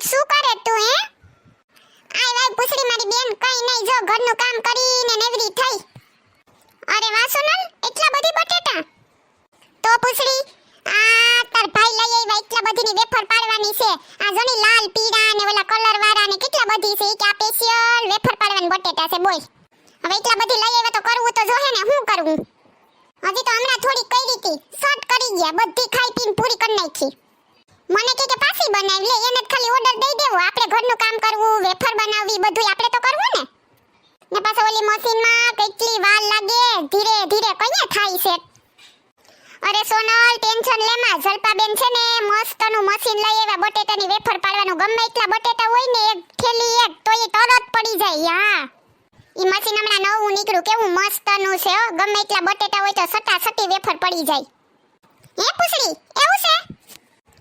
શું કરે તું હે? આય વાય પૂછડી મારી બેન કઈ નહીં જો ઘરનું કામ કરીને નેવરી થઈ. અરે વાહ સોનલ એટલા બધી બટેટા તો પૂછડી આ તાર ભાઈ લઈ આવ્યા એટલા બધીની વેફર પાડવાની છે. આ જોની લાલ પીળા ને ઓલા કલર વાળા ને કેટલા બધી છે કે આ સ્પેશિયલ વેફર પાડવાની બટેટા છે બોલ. હવે એટલા બધી લઈ આવ્યા તો કરવું તો જોહે ને શું કરવું. હજી તો હમણાં થોડી કરી હતી શોર્ટ કરી ગયા બધી ખાઈ પીને પૂરી કરી નાખી. મને કે પાછી બનાવી લે એને ખાલી ઓર્ડર દઈ દેવો આપણે ઘરનું કામ કરવું વેફર બનાવવી બધું આપણે તો કરવું ને પાછો ઓલી મશીનમાં કેટલી વાર લાગે ધીરે ધીરે કઈએ થાય છે. અરે સોનલ ટેન્શન લેમાં જલપાબેન છે ને મસ્તનું મશીન લઈ આવ્યા બટેટાની વેફર પાડવાનું ગમે એટલા બટેટા હોય ને એક થેલી એક તો એ તરત પડી જાય. હા ઈ મશીન હમણાં નવું નીકળ્યું કેવું મસ્તનું છે હો ગમે એટલા બટેટા હોય તો સટા સટી વેફર પડી જાય. હે પૂછડી એવું છે?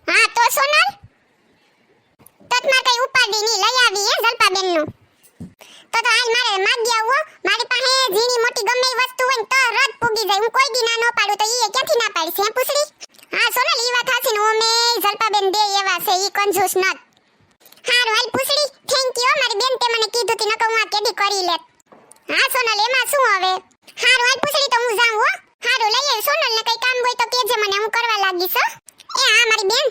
હા તો સોનલ તતમાં કઈ ઉપાડી ની લઈ આવી હે જલપાબેન નું તો હાલ મારે માગી આવો મારી પાસે જીની મોટી ગમે એ વસ્તુ હોય તો રદ પૂગી જાય હું કોઈ દી ના નો પાડું તો ઈ ક્યાંથી ના પાડશે હે પૂછડી. હા સોનલ ઈ વાત હાસી ને ઓમે જલપાબેન દે એવા છે ઈ કંજૂસ નત. હારું હાલ પૂછડી થેન્ક યુ મારી બેન તે મને કીધું તી નકર હું આ કેદી કરી લેત. હા સોનલ એમાં શું હવે. હારું હાલ પૂછડી તો હું જાઉં હો. હારું લઈ આવ સોનલ ને કઈ કામ હોય તો કેજે મને હું કરવા લાગીશ હો. એ હા મારી બેન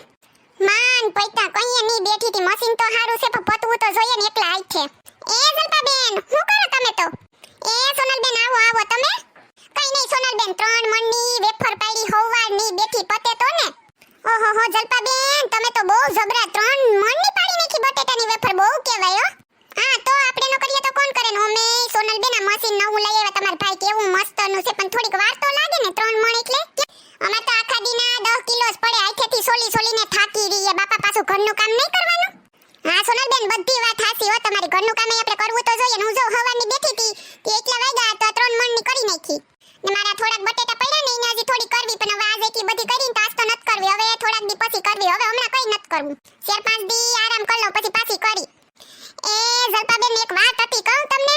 માન પૈતા કઈએ ની બેઠી થી મશીન તો હારું છે પણ પતવું તો જોઈએ ને એકલા આઈ છે. એ જલપાબેન શું કરો તમે તો? એ સોનલબેન આવો આવો તમે. કઈ નહીં સોનલબેન 3 મણની વેફર પાડી હોવારની બેઠી પતે તો ને. ઓહો હો જલપાબેન તમે તો બહુ જબરા 3 મણની પાડી નાખી બટેટાની વેફર બહુ કહેવાય હો. હા તો આપણે નો કરીએ તો કોણ કરે ને ઓમે સોનલબેન આ મશીન નવું લઈ આવ્યા તમાર ભાઈ કેવું મસ્તનું છે પણ થોડીક વાર તો લાગે ને 3 મણ એટલે. અમે તો આખા દીના 10 કિલો જ પડે આખેથી સોલીને થાકી રહીએ બાપા પાછું ઘરનું કામ નહીં કરવાનું. હા સોનલબેન બધી વાત હાસી હો તમારી ઘરનું કામ આપણે કરવું તો જોઈએ ને હું જો હવાની બેઠી હતી તે એટલા વાગ્યા તો 3 મણની કરી નાખી ને મારા થોડાક બટેટા પડ્યા ને એને હજી થોડી કરવી પણ હવે આજ એટલી બધી કરીને તો આજ તો નત કરવી હવે થોડાક દી પછી કરવી હવે હમણાં કઈ નત કરવું 4-5 દી આરામ કરી લઉં પછી પાછી કરી. એ જલપાબેન એક વાત હતી કહું તમને.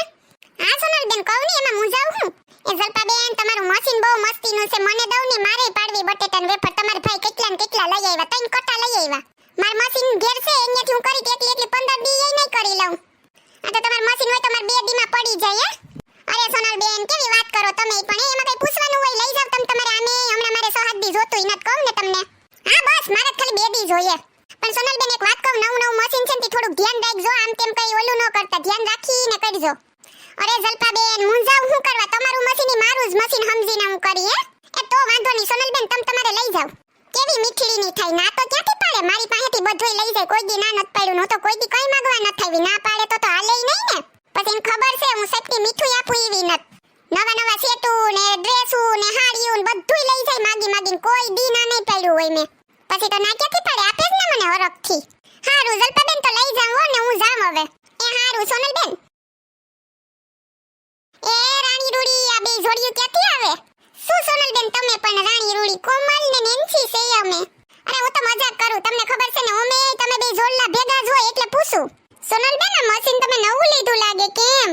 હા સોનલબેન કહું ને એમાં હું જાઉં હું. એ જલપાબેન તમારું મશીન બહુ મસ્તીનું છે મને દઉં ને મારે પાડવી બટેટાને વેફર તમારા ભાઈ કેટલા ને કેટલા લઈ આવ્યા 3 કટા લઈ આવ્યા. માર મશીન ઘેર છે અહીંયાથી હું કરી એટલી 15 દી એ નહીં કરી લઉં. આ તો તમાર મશીન હોય તો માર 2 દીમાં પડી જાય હે. અરે સોનલબેન કેવી વાત કરો તમે પણ એમાં કઈ પૂછવાનું હોય લઈ જાવ તમે તમારે આમે હમણાં મારે 6 દી જોતું ઈ નત કહું ને તમને. હા બસ મારે ખાલી 2 દી જોઈએ. પણ સોનલબેન એક વાત કહું નવું મશીન છે ને થોડું ધ્યાન રાખજો આમ તેમ કઈ ઓલું ન કરતા ધ્યાન રાખીને કરજો. અરે જલપાબેન હું જાઉં હું કરવા તમારું મશીન મારું જ મશીન સમજીને હું કરી હે. એ તો વાંધો નહીં સોનલબેન તમે તમારે લઈ જાવ. કેવી મીઠડી ની થાય ના તો ક્યાંથી પાડે મારી પાસેથી બધુંય લઈ જાય કોઈ દી ના નત પાડ્યું નો તો કોઈ દી કઈ માંગવા ન થાવી ના પાડે તો હાલે નહીં ને. પછી એને ખબર છે હું સેફટી મીઠું આપું એવી નત. નવા સેટું ને ડ્રેસું ને હાડીયું ને બધુંય લઈ જાય માગીને કોઈ દી ના નહીં પાડ્યું હોય મેં. પછી તો ના ક્યાંથી પાડે આપે જ ને મને હરખથી. હારું જલપાબેન તો લઈ જાવ હો ને હું જાઉં હવે. એ હારું સોનલબેન. એ રાણી રૂડી આ બે જોડિયું ક્યાંથી આવે? શું સોનલબેન તમે પણ રાણી રૂડી કોમલ ને નેન્સી છે અમે. અરે હું તો મજાક કરું તમને ખબર છે ને ઓમે તમે બે જોડલા ભેગા જ હોય એટલે પૂછું. સોનલબેન આ મશીન તમે નવું લીધું લાગે કેમ?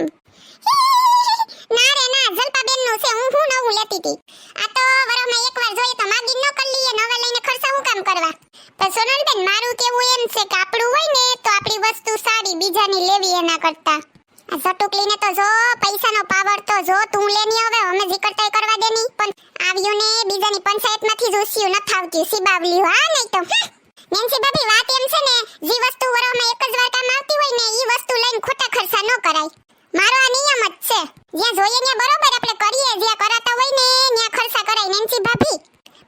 ના રે ના જલપાબેન નું છે હું નવું લેતી હતી. આ તો વરમાં એકવાર જોઈએ તો માગીન ન કરી લઈએ નવા લઈને ખર્ચા હું કામ કરવા. પણ સોનલબેન મારું કેવું એમ છે કે આપણું હોય ને તો આપણી વસ્તુ સારી બીજાની લેવી એના કરતા. આ સટુકલીને તો જો પૈસાનો પાવર તો જો તું લેની હવે અમે જે કરતાય કરવા દેની પણ આવ્યું ને બીજાની પંચાયતમાંથી જ ઉસ્યું ન થાવતી સીબાવલ્યું હા નહીં તો. નેન્સી ભાભી વાત એમ છે ને જે વસ્તુ વરમાં એક જ વાર કામ આવતી હોય ને ઈ વસ્તુ લઈને ખોટા ખર્ચા ન કરાય. મારો આ નિયમ જ છે જ્યાં જોઈએ ત્યાં બરોબર આપણે કરીએ જ્યાં કરાતા હોય ને ત્યાં ખર્ચા કરાય નેન્સી ભાભી.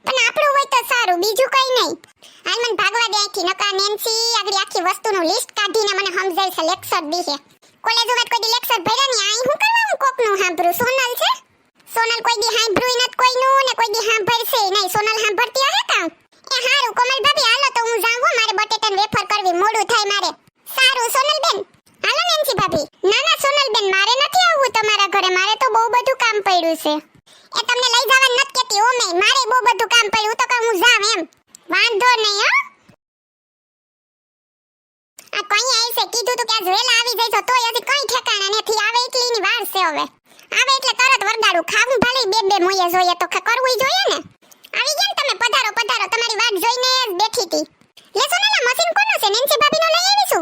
પણ આપણું હોય તો સારું બીજું કઈ નહીં. હાલ મને ભાગવા દે આખી નકા નેન્સી આગળ આખી વસ્તુનું લિસ્ટ કાઢીને મને સમજાય છે લેક્ચર દીશે. કોલેજ ઉગત કોઈ દી લેક્ચર ભર્યા ની આઈ હું કરવા હું કોકનું સાંભળું સોનલ છે. સોનલ કોઈ દી સાંભળ્યું નત કોઈનું ને કોઈ દી સાંભળશે નહીં સોનલ સાંભળતી હે કામ. એ હારું કોમલ ભાભી હાલો તો હું જાઉં મારે બટેટાને વેફર કરવી મોડું થાય મારે. સારું સોનલબેન. હાલો નેન્સી ભાભી. ના ના સોનલબેન મારે નથી આવવું તમારા ઘરે મારે તો બહુ બધું કામ પડ્યું છે. એ તમને લઈ જવાનું નત કેતી ઓમે મારે બહુ બધું કામ પડ્યું તો કે હું જાવ એમ. વાંધો નહીં હો. આ કઈ આવી છે કીધું તું કે આ વેલા આવી જાય તો તોય હજી કઈ ઠેકાણા નથી આવે એટલીની વાર છે હવે. આવે એટલે તરત વરદાડું ખાવું ભલે બે મોયે જોઈએ તો કરવું જોઈએ ને. આવી ગયા તમે પધારો પધારો તમારી વાત જોઈને બેઠી હતી. લે સોનલા મશીન કોનું છે નેન્સી ભાભીનો લઈ આવી છું.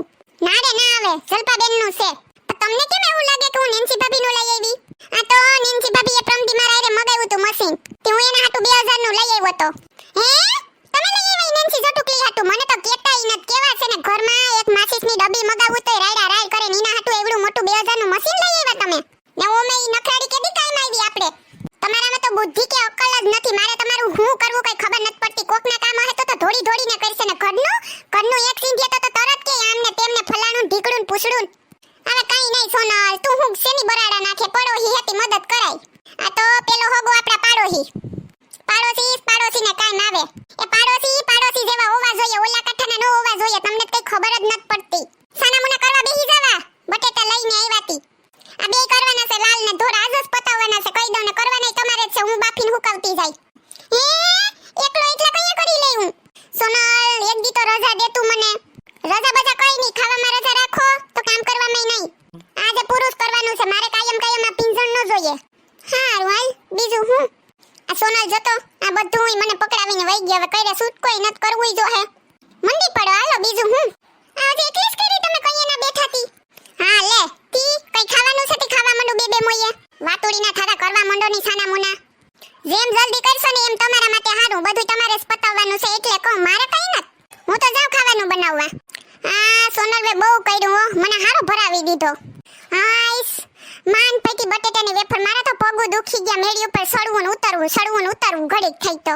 હે જલપાબેનનું છે. તમને કેમ એવું લાગે કે હું નેન્સી ભાભીનું લઈ આવી? આ તો નેન્સી ભાભીએ પ્રમદી મારા હારે મગાવ્યું તું મશીન. તે હું એના હાટુ 2000 નું લઈ આવ્યો તો. હે તમે લઈ આવી નેન્સી જટુકલી હાટુ? મને તો કેતાય નત. કેવા છે ને ઘરમાં એક માચીસની ડબ્બી મગાવું તોય રાયડા રાય કરે. નીના હાટુ એવડું મોટું 2000 નું મશીન લઈ આવ્યા તમે. ને ઓમે ઈ નખરાડી કેદી કામ આવી આપણે? તમારામાં તો બુદ્ધિ કે અક્કલ જ નથી. મારે તમારું હું કરવું કઈ ખબર નથી પડતી. કોકના કામ હે તો ધોડી ધોડીને કરશે ને ઘરનું એક સીંધે તો તરત કે આમને તેમને ફલાણું ઢીકડું પૂછડું. હવે કઈ નહીં સોનલ, તું હું શેની બરાડા નાખે? પડોહી હેતી મદદ કરાય. આ તો પેલો હોગો આપડા પાડોશીને કામ આવે. એ પાડોશી જેવા હોવા જોઈએ. ઓલા કાઠાના નો હોવા જોઈએ. તમને કઈ ખબર જ નથી પડતી. સાનામુના કરવા બેહી જાવા. બટેટા લઈને આવ્યાતી. આ બે કરવાના છે લાલ ને ધોળા. આજ જ પતાવવાના છે. કહી દઉં ને કરવાના તમારે જ છે. હું બાફીને હુકાવતી જાય. હે એકલો એટલા કઈ કરી લઈ હું? સોનલ એક દી તો રજા દે તું મને. રજા બજા કઈ નહીં. ખાવામાં રજા રાખો તો કામ કરવામાં નહીં. આજે પુરુષ કરવાનું છે. મારે કાયમ આ પિંજણ ન જોઈએ. હારું હાલ બીજું હું. આ સોનલ જતો આ બધું મને પકડાવીને વઈ ગયા. હવે કઈરે સૂટ કોઈ નત કરવું જો હે. મંડી પડો હાલો બીજું હું. આજે એટલી જ કરી તમે કઈ ના બેઠાતી. હા લે તી કઈ ખાવાનું છે તે ખાવા માંડો બે મોયે. વાતુડીના થારા કરવા માંડો ની સાના મુના. જેમ જલ્દી કરશો ને એમ તમારા માટે હારું. બધું તમારે જ પતાવવાનું છે એટલે કહું. મારે કઈ નત. હું તો જાઉં ખાવાનું બનાવવા. આ સોનલવે બહુ કર્યું હો. મને હારો ભરાવી દીધો. હાઈસ માન પૈકી બટેટાની વેફર. મારા તો પગું દુખી ગયા. મેળી ઉપર સડવું ને ઉતરવું ઘડીક થઈ તો.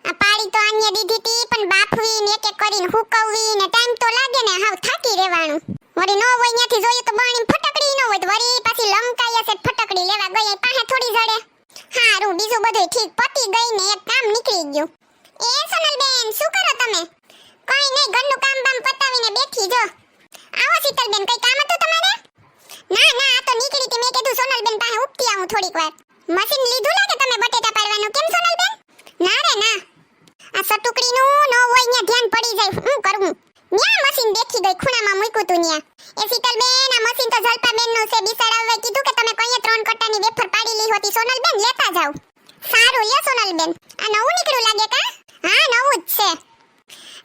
આ પાડી તો આન્ય દીધી તી પણ બાફવી ને એક કરીને હુકવવી ને ટાઈમ તો લાગે ને. હાવ થાકી રહેવાનું. વળી નો હોય ત્યાંથી જોઈએ તો બાણી ફટકડી ન હોય તો વળી પાછી લંકાય છે. ફટકડી લેવા ગઈ પાસે થોડી જડે. હારું બીજું બધું ઠીક પતી ગઈ ને એક કામ નીકળી ગયું. એ સોનલબેન શું કરો તમે? કઈ નહીં ઘરનું કામ બામ પતાવીને બેઠી જો. આવો શીતલબેન કઈ કામ હતું તમારે? ના આ તો નીકળી તી. મેં કીધું સોનલબેન પાસે ઉપટી આવું થોડીક વાર. મશીન લીધું લાગે તમે બટેટા પાડવાનું. કેમ સોનલબેન? ના રે ના. આ સટુકડીનું નો હોય ન્યા ધ્યાન પડી જાય. હું કરવું? ન્યા મશીન દેખી ગઈ ખૂણામાં મૂક્યું તું ન્યા. એ શીતલબેન આ મશીન તો જલપાબેનનું છે. બિસાડાવે કીધું કે તમે કઈ 3 કટ્ટાની વેફર પાડી લી હોતી. સોનલબેન લેતા જાવ. સારું લે સોનલબેન. આ નવું નીકળ્યું લાગે કા? હા નવું જ છે.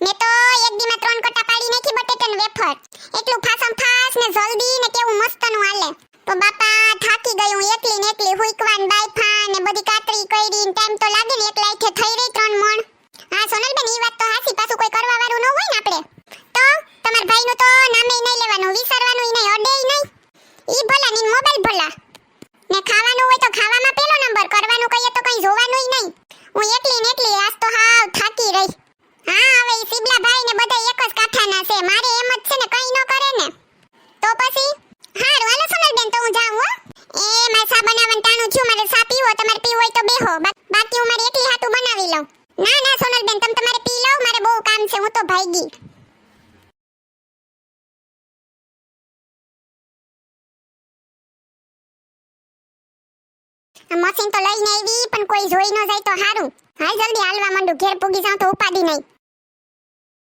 મેં તો એક દીમાં 3 કટ્ટા પાડી નાખી બટેટાની વેફર. એટલું ફાસમ ફાસ ને જલ્દી ને કેવું મસ્તનું હાલે. તો બાપા થાકી ગઈ હું એકલી હુઈકવાન બાયફા ને બધી કાતરી કરી ને ટાઈમ તો લાગે ને. એક લાઈથે થઈ રહી 3 મણ. હા સોનલબેન ઈ વાત તો હાસી. પાછું કોઈ કરવા વાળું ન હોય ને આપણે તો. તમાર ભાઈનું તો નામે નહીં લેવાનું. વિચારવાનું નહીં. અડેય નહીં. ઈ ભલા ની મોબાઈલ ભલા. ને ખાવાનું હોય તો ખાવામાં પેલો નંબર. કરવાનું કહીએ તો કઈ જોવાનું નહીં. હું એકલી આજ તો હાવ થાકી રહી. હા હવે ઈ સિબલા ભાઈ ને બધા એક જ કાઠાના છે. મારે એમ જ છે ને કઈ ન કરે ને તો પછી. હારું હાલો સોનલબેન તો હું જાઉં હો. એ મારે સા બનાવવાનું ટાણું થયું. મારે સા પીવો. તમારે પીવું હોય તો બેહો. બાકી હું મારી એકલી હાટું બનાવી લઉં. ના સોનલબેન તમે તમારે પી લો. મારે બહુ કામ છે. હું તો ભાગી. આ મશીન તો લઈને આવી પણ કોઈ જોઈ ન જાય તો હારું. હાલ જલ્દી હાલવા માંડું. ઘેર પૂગી જાઉં તો ઉપાડી નહીં.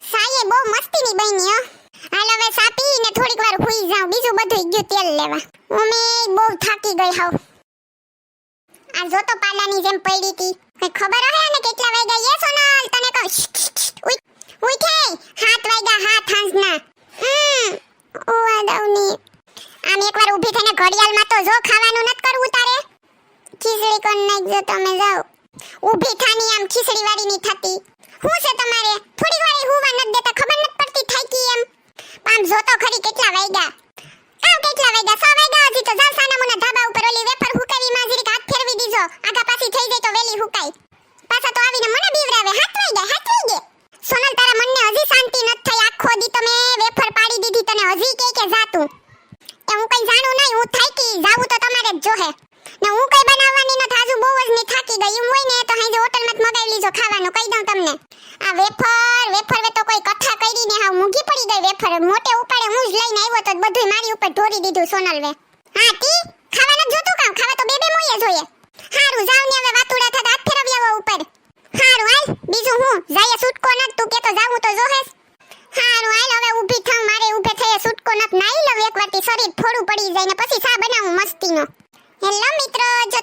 સાયે બહુ મસ્તીની બની હો. હાલ હવે સાપી ને થોડીક વાર હુઈ જાઉં. બીજું બધું ગયું તેલ લેવા. ઉમે બહુ થાકી ગઈ હાવ. આ જો તો પાલાની જેમ પડી હતી. કઈ ખબર હે ને કેટલા વાગ્યા? એ સોનલ તને કહું ઉઠે 7 વાગ્યા. હાથ હાંસના ઓવા દઉની. આમ એકવાર ઊભી થઈને ઘડિયાળમાં તો જો ખાવાનું નત કરવું તારે. ખીચડી કર નાખજો તમે જાઓ. ઊભી થાની આમ ખીચડી વાળી ની થતી. હું છે તમારે? થોડી વાર હુવા નત દેતા. ખબર નત પડતી થાકી એમ. આમ જો તો ખરી કેટલા વાગ્યા. કેટલા વાગ્યા? 6 વાગ્યા. હજી તો જાવ સાનામુના ધાબા ઉપર ઓલી વેફર હુકાવી માં જરીક હાથ ફેરવી દીજો. આગા પાછી થઈ જાય તો વેલી હુકાય. પાછા તો આવીને મને બીવરાવે. 7 વાગ્યા. સોનલ તારા મનને હજી શાંતિ નત થઈ. આખો દી તમે વેફર પાડી દીધી. તને હજી કે જાતું. એ હું કઈ જાણું નહીં. હું થાકી જાવું તો તમારે જ જોહે. ને હું કઈ બનાવવાની ન થાજુ. બહુ જ ની થાકી ગઈ. એમ હોય ને તો હાજે હોટલમાં મગાવી લીજો ખાવાનું. કહી દઉં તમને. આ વેફર વે તો કોઈ કથા કરીને હાવ મૂંગી પડી ગઈ વેફર. મોટે ઉપાડે હું જ લઈને આવ્યો તો બધુંય મારી ઉપર ઢોરી દીધું સોનલવે. હા તી ખાવાના જોતું કામ. ખાવા તો બે મોયે જોઈએ. હારું જાવ ને હવે વાતુડા થતા હાથ ફેરવ્યા ઉપર. હારું હાલ બીજું હું જાય છૂટકો નત. તું કે તો જાવું તો જોહેસ. હારું હાલ હવે ઊભી થાઉં. મારે ઊભે થઈએ છૂટકો નત. નાઈ લઉં એકવાર થી. શરીર થોડું પડી જાય ને પછી સા બનાવું મસ્તીનો. હેલો મિત્રો, જો